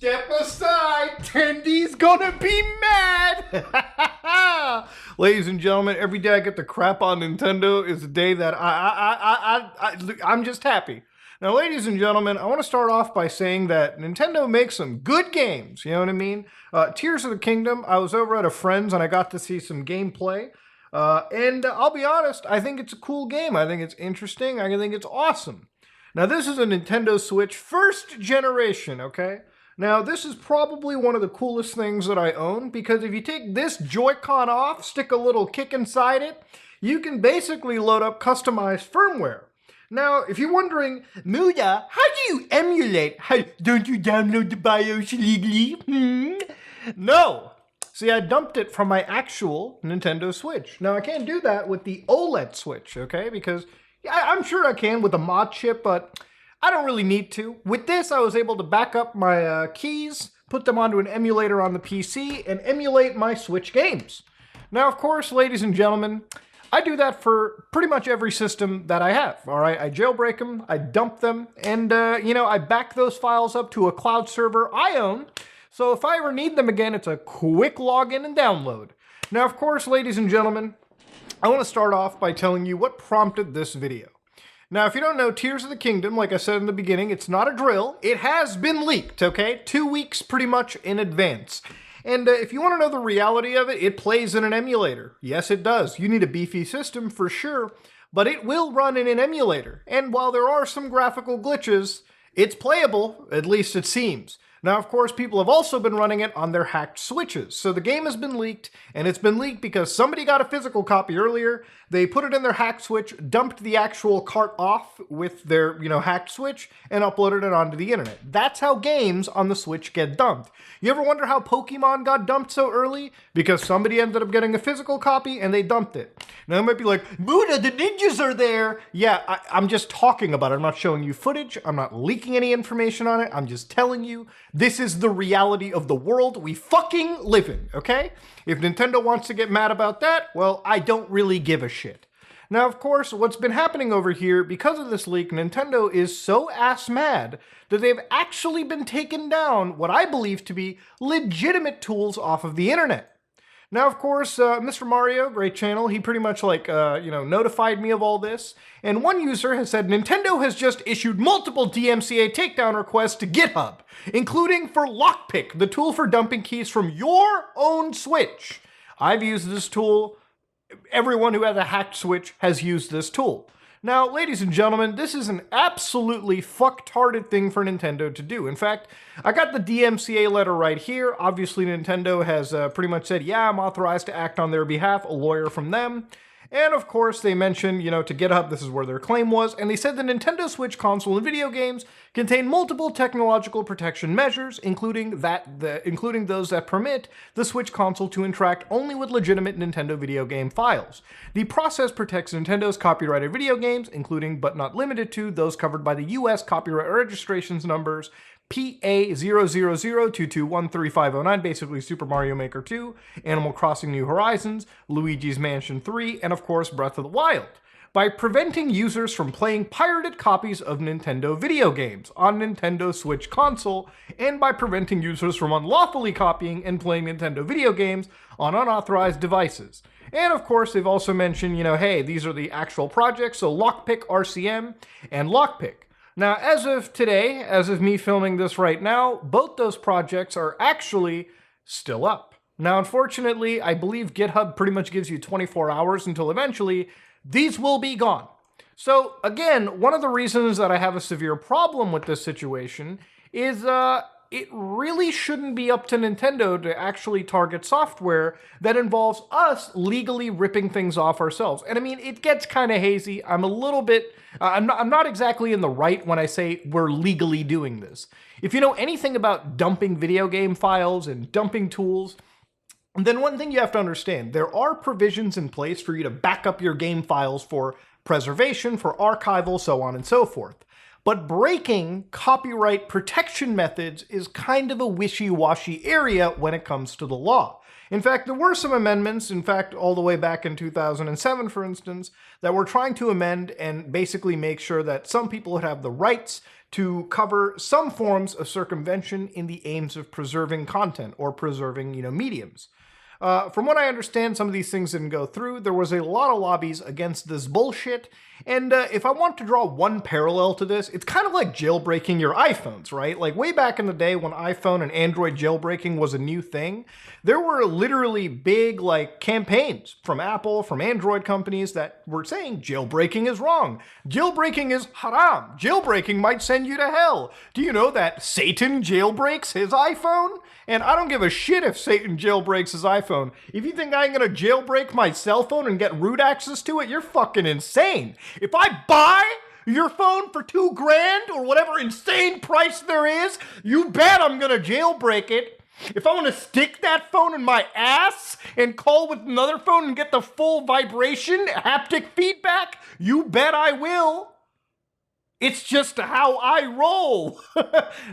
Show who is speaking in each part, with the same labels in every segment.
Speaker 1: Step aside, Tendy's gonna be mad. Ladies and gentlemen, every day I get the crap on Nintendo is a day that I'm just happy. Now, ladies and gentlemen, I want to start off by saying that Nintendo makes some good games, you know what I mean? Tears of the Kingdom, I was over at a friend's and I got to see some gameplay. And I'll be honest, I think it's a cool game. I think it's interesting. I think it's awesome. Now, this is a Nintendo Switch first generation, okay? Now, this is probably one of the coolest things that I own, because if you take this Joy-Con off, stick a little kick inside it, you can basically load up customized firmware. Now, if you're wondering, Muya, how do you emulate? Don't you download the BIOS legally? No! See, I dumped it from my actual Nintendo Switch. Now, I can't do that with the OLED Switch, okay? Because I'm sure I can with a mod chip, but I don't really need to. With this, I was able to back up my keys, put them onto an emulator on the PC, and emulate my Switch games. Now, of course, ladies and gentlemen, I do that for pretty much every system that I have, all right? I jailbreak them, I dump them, and, I back those files up to a cloud server I own, so if I ever need them again, it's a quick login and download. Now, of course, ladies and gentlemen, I want to start off by telling you what prompted this video. Now, if you don't know, Tears of the Kingdom, like I said in the beginning, it's not a drill. It has been leaked, okay? 2 weeks pretty much in advance. And if you want to know the reality of it, it plays in an emulator. Yes, it does. You need a beefy system for sure, but it will run in an emulator. And while there are some graphical glitches, it's playable, at least it seems. Now, of course, people have also been running it on their hacked Switches. So the game has been leaked, and it's been leaked because somebody got a physical copy earlier, they put it in their hacked Switch, dumped the actual cart off with their, hacked Switch, and uploaded it onto the internet. That's how games on the Switch get dumped. You ever wonder how Pokemon got dumped so early? Because somebody ended up getting a physical copy, and they dumped it. Now, you might be like, Buddha, the ninjas are there! Yeah, I'm just talking about it. I'm not showing you footage. I'm not leaking any information on it. I'm just telling you. This is the reality of the world we fucking live in, okay? If Nintendo wants to get mad about that, well, I don't really give a shit. Now, of course, what's been happening over here, because of this leak, Nintendo is so ass mad that they've actually been taking down what I believe to be legitimate tools off of the internet. Now, of course, Mr. Mario, great channel, he pretty much notified me of all this. And one user has said, Nintendo has just issued multiple DMCA takedown requests to GitHub, including for Lockpick, the tool for dumping keys from your own Switch. I've used this tool. Everyone who has a hacked Switch has used this tool. Now, ladies and gentlemen, this is an absolutely fucktarded thing for Nintendo to do. In fact, I got the DMCA letter right here. Obviously, Nintendo has pretty much said, yeah, I'm authorized to act on their behalf, a lawyer from them. And of course, they mentioned, to GitHub, this is where their claim was, and they said the Nintendo Switch console and video games contain multiple technological protection measures, including those that permit the Switch console to interact only with legitimate Nintendo video game files. The process protects Nintendo's copyrighted video games, including but not limited to those covered by the US copyright registrations numbers PA00022135509, basically Super Mario Maker 2, Animal Crossing New Horizons, Luigi's Mansion 3, and of course Breath of the Wild, by preventing users from playing pirated copies of Nintendo video games on Nintendo Switch console, and by preventing users from unlawfully copying and playing Nintendo video games on unauthorized devices. And of course, they've also mentioned, hey, these are the actual projects, so Lockpick RCM and Lockpick. Now, as of today, as of me filming this right now, both those projects are actually still up. Now, unfortunately, I believe GitHub pretty much gives you 24 hours until eventually these will be gone. So, again, one of the reasons that I have a severe problem with this situation is it really shouldn't be up to Nintendo to actually target software that involves us legally ripping things off ourselves. And I mean, it gets kind of hazy. I'm a little bit, I'm not exactly in the right when I say we're legally doing this. If you know anything about dumping video game files and dumping tools, then one thing you have to understand, there are provisions in place for you to back up your game files for preservation, for archival, so on and so forth. But breaking copyright protection methods is kind of a wishy-washy area when it comes to the law. In fact, there were some amendments, in fact, all the way back in 2007, for instance, that were trying to amend and basically make sure that some people would have the rights to cover some forms of circumvention in the aims of preserving content or preserving, mediums. From what I understand, some of these things didn't go through. There was a lot of lobbies against this bullshit. And if I want to draw one parallel to this, it's kind of like jailbreaking your iPhones, right? Like way back in the day when iPhone and Android jailbreaking was a new thing, there were literally big campaigns from Apple, from Android companies that were saying jailbreaking is wrong. Jailbreaking is haram. Jailbreaking might send you to hell. Do you know that Satan jailbreaks his iPhone? And I don't give a shit if Satan jailbreaks his iPhone. If you think I'm gonna jailbreak my cell phone and get root access to it, you're fucking insane. If I buy your phone for $2,000 or whatever insane price there is, you bet I'm gonna jailbreak it. If I want to stick that phone in my ass and call with another phone and get the full vibration, haptic feedback, you bet I will. It's just how I roll.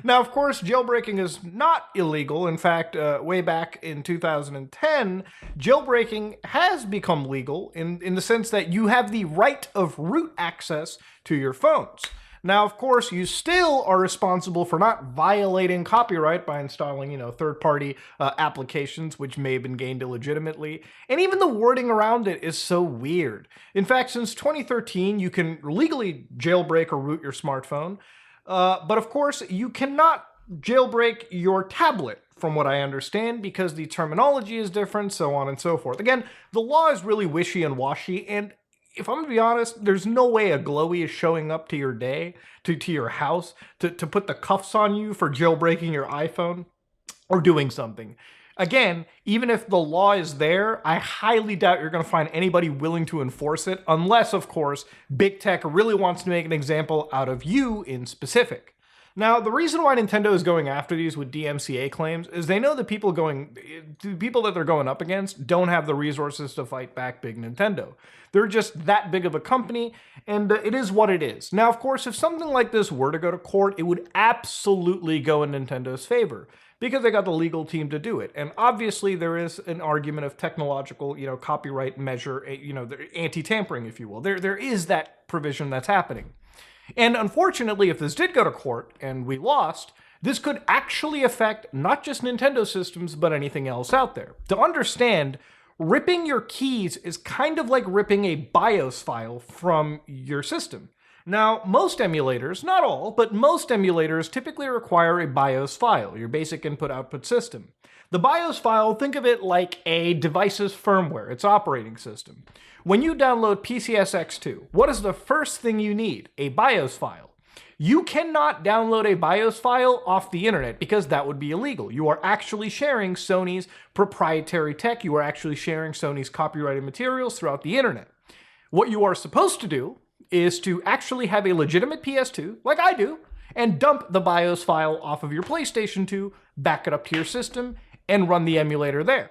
Speaker 1: Now, of course, jailbreaking is not illegal. In fact, way back in 2010, jailbreaking has become legal in the sense that you have the right of root access to your phones. Now, of course, you still are responsible for not violating copyright by installing, third-party applications which may have been gained illegitimately. And even the wording around it is so weird. In fact, since 2013, you can legally jailbreak or root your smartphone. But of course, you cannot jailbreak your tablet, from what I understand, because the terminology is different, so on and so forth. Again, the law is really wishy and washy, and if I'm gonna be honest, there's no way a glowy is showing up to your day, to your house, to put the cuffs on you for jailbreaking your iPhone or doing something. Again, even if the law is there, I highly doubt you're gonna find anybody willing to enforce it, unless, of course, big tech really wants to make an example out of you in specific. Now, the reason why Nintendo is going after these with DMCA claims is they know the people that they're going up against don't have the resources to fight back big Nintendo. They're just that big of a company, and it is what it is. Now, of course, if something like this were to go to court, it would absolutely go in Nintendo's favor, because they got the legal team to do it. And obviously, there is an argument of technological, copyright measure, anti-tampering, if you will. There is that provision that's happening. And unfortunately, if this did go to court and we lost, this could actually affect not just Nintendo systems, but anything else out there. To understand, ripping your keys is kind of like ripping a BIOS file from your system. Now, most emulators, not all, but most emulators typically require a BIOS file, your basic input-output system. The BIOS file, think of it like a device's firmware, its operating system. When you download PCSX2, what is the first thing you need? A BIOS file. You cannot download a BIOS file off the internet because that would be illegal. You are actually sharing Sony's proprietary tech. You are actually sharing Sony's copyrighted materials throughout the internet. What you are supposed to do is to actually have a legitimate PS2, like I do, and dump the BIOS file off of your PlayStation 2, back it up to your system, and run the emulator there.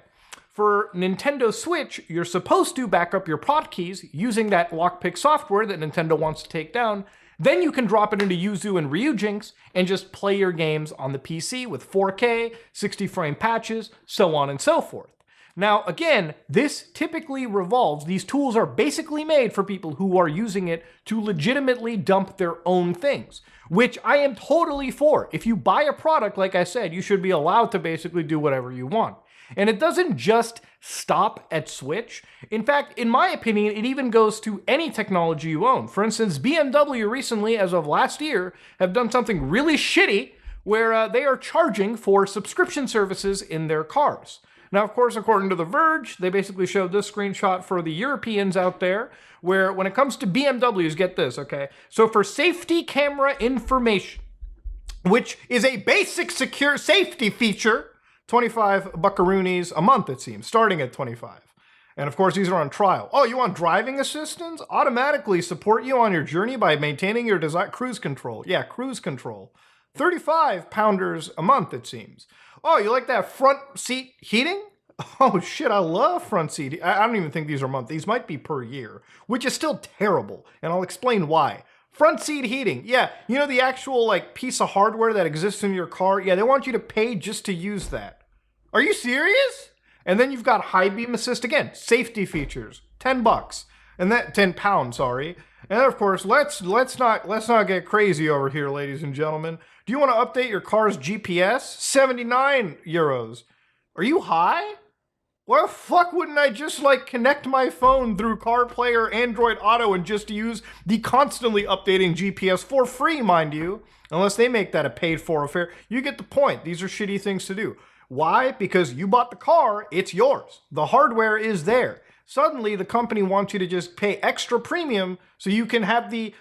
Speaker 1: For Nintendo Switch, you're supposed to back up your prot keys using that lockpick software that Nintendo wants to take down. Then you can drop it into Yuzu and Ryujinx and just play your games on the PC with 4K, 60-frame patches, so on and so forth. Now, again, this typically revolves, these tools are basically made for people who are using it to legitimately dump their own things, which I am totally for. If you buy a product, like I said, you should be allowed to basically do whatever you want. And it doesn't just stop at Switch. In fact, in my opinion, it even goes to any technology you own. For instance, BMW recently, as of last year, have done something really shitty where they are charging for subscription services in their cars. Now, of course, according to The Verge, they basically showed this screenshot for the Europeans out there, where when it comes to BMWs, get this, okay? So for safety camera information, which is a basic secure safety feature, 25 buckaroonies a month, it seems, starting at 25. And of course, these are on trial. Oh, you want driving assistance? Automatically support you on your journey by maintaining your cruise control. Yeah, cruise control. 35 pounders a month, it seems. Oh, you like that front seat heating? Oh shit, I love front seat. I don't even think these are a month. These might be per year, which is still terrible. And I'll explain why. Front seat heating. Yeah, you know the actual piece of hardware that exists in your car? Yeah, they want you to pay just to use that. Are you serious? And then you've got high beam assist again, safety features, $10. And that £10, sorry. And of course, let's not get crazy over here, ladies and gentlemen. Do you want to update your car's GPS? 79 euros. Are you high? Why the fuck wouldn't I just like connect my phone through CarPlay or Android Auto and just use the constantly updating GPS for free, mind you? Unless they make that a paid for affair. You get the point. These are shitty things to do. Why? Because you bought the car, it's yours. The hardware is there. Suddenly, the company wants you to just pay extra premium so you can have the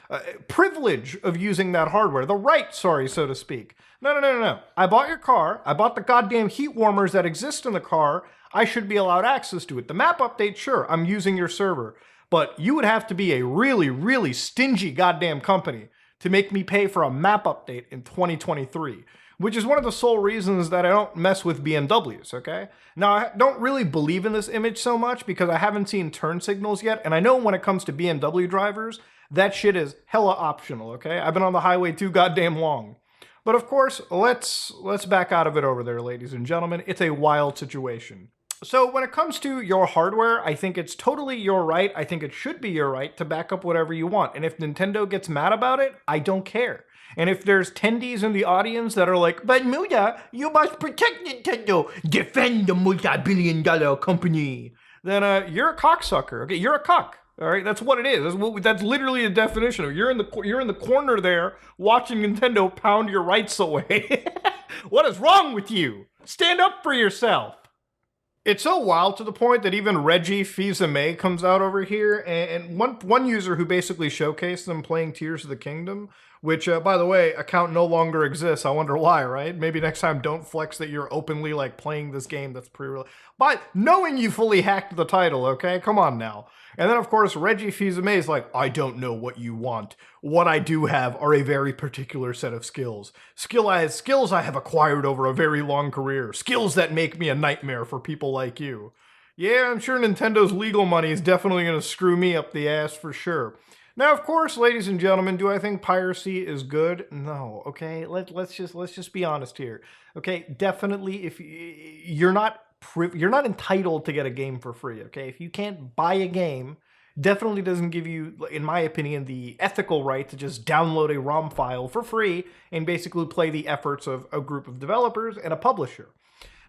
Speaker 1: privilege of using that hardware. The right, sorry, so to speak. No. I bought your car. I bought the goddamn heat warmers that exist in the car. I should be allowed access to it. The map update, sure, I'm using your server. But you would have to be a really, really stingy goddamn company to make me pay for a map update in 2023. Which is one of the sole reasons that I don't mess with BMWs, okay? Now, I don't really believe in this image so much because I haven't seen turn signals yet, and I know when it comes to BMW drivers, that shit is hella optional, okay? I've been on the highway too goddamn long. But of course, let's back out of it over there, ladies and gentlemen. It's a wild situation. So when it comes to your hardware, I think it's totally your right. I think it should be your right to back up whatever you want. And if Nintendo gets mad about it, I don't care. And if there's tendies in the audience that are like, but Muya, you must protect Nintendo, defend the multi-billion-dollar company, then you're a cocksucker. Okay, you're a cock. All right, that's what it is. That's literally a definition of you're in the corner there watching Nintendo pound your rights away. What is wrong with you? Stand up for yourself. It's so wild to the point that even Reggie Fils-Aimé comes out over here, and one user who basically showcased them playing Tears of the Kingdom, which, by the way, account no longer exists. I wonder why, right? Maybe next time don't flex that you're openly, like, playing this game that's pre-released. But knowing you fully hacked the title, okay? Come on now. And then, of course, Reggie Fils-Aimé is like, I don't know what you want. What I do have are a very particular set of skills. Skills I have acquired over a very long career. Skills that make me a nightmare for people like you. Yeah, I'm sure Nintendo's legal money is definitely going to screw me up the ass for sure. Now, of course, ladies and gentlemen, do I think piracy is good? No, okay? Let's just be honest here. Okay, definitely if you're not entitled to get a game for free, okay? If you can't buy a game, definitely doesn't give you, in my opinion, the ethical right to just download a ROM file for free and basically play the efforts of a group of developers and a publisher.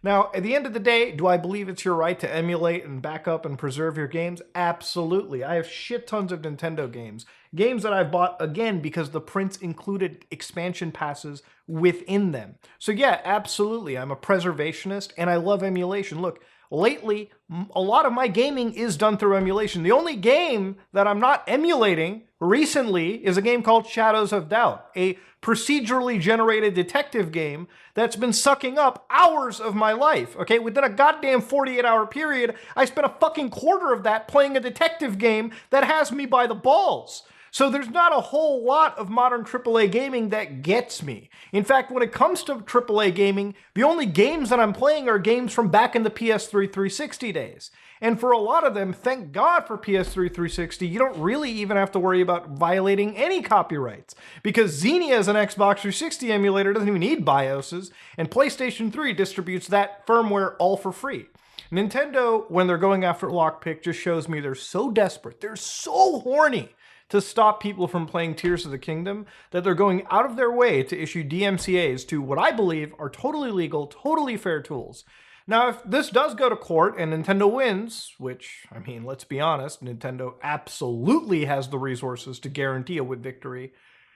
Speaker 1: Now, at the end of the day, do I believe it's your right to emulate and back up and preserve your games? Absolutely. I have shit tons of Nintendo games. Games that I've bought, again, because the prints included expansion passes within them. So yeah, absolutely. I'm a preservationist and I love emulation. Look, lately, a lot of my gaming is done through emulation. The only game that I'm not emulating recently is a game called Shadows of Doubt, a procedurally generated detective game that's been sucking up hours of my life, okay? Within a goddamn 48-hour period, I spent a fucking quarter of that playing a detective game that has me by the balls. So there's not a whole lot of modern AAA gaming that gets me. In fact, when it comes to AAA gaming, the only games that I'm playing are games from back in the PS3 360 days. And for a lot of them, thank God for PS3 360, you don't really even have to worry about violating any copyrights. Because Xenia as an Xbox 360 emulator doesn't even need BIOSes, and PlayStation 3 distributes that firmware all for free. Nintendo, when they're going after lockpick, just shows me they're so desperate, they're so horny to stop people from playing Tears of the Kingdom, that they're going out of their way to issue DMCAs to what I believe are totally legal, totally fair tools. Now, if this does go to court and Nintendo wins, which, I mean, let's be honest, Nintendo absolutely has the resources to guarantee a victory,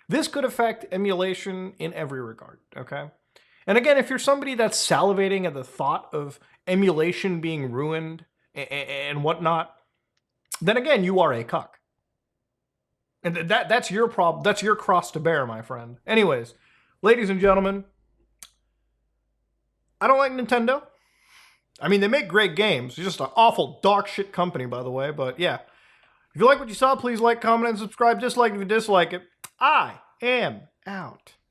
Speaker 1: this could affect emulation in every regard, okay? And again, if you're somebody that's salivating at the thought of emulation being ruined and whatnot, then again, you are a cuck. And that's your problem. That's your cross to bear, my friend. Anyways, ladies and gentlemen, I don't like Nintendo. I mean, they make great games. It's just an awful dog shit company, by the way. But yeah, if you like what you saw, please like, comment, and subscribe. Dislike if you dislike it. I am out.